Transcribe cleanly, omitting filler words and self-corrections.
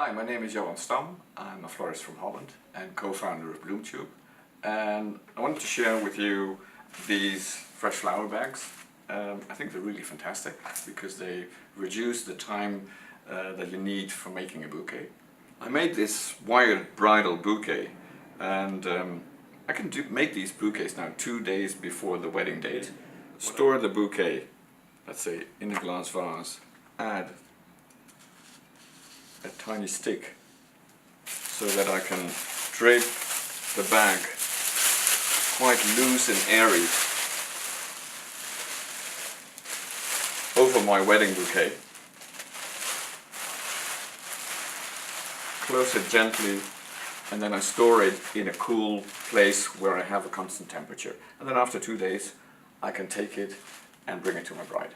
Hi, my name is Joan Stam. I'm a florist from Holland and co-founder of BloomTube. And I wanted to share with you these fresh flower bags. I think they're really fantastic because they reduce the time that you need for making a bouquet. I made this wired bridal bouquet, and I can make these bouquets now 2 days before the wedding date. Store the bouquet, let's say, in a glass vase. Add a tiny stick so that I can drape the bag quite loose and airy over my wedding bouquet. Close it gently, and then I store it in a cool place where I have a constant temperature. And then after 2 days I can take it and bring it to my bride.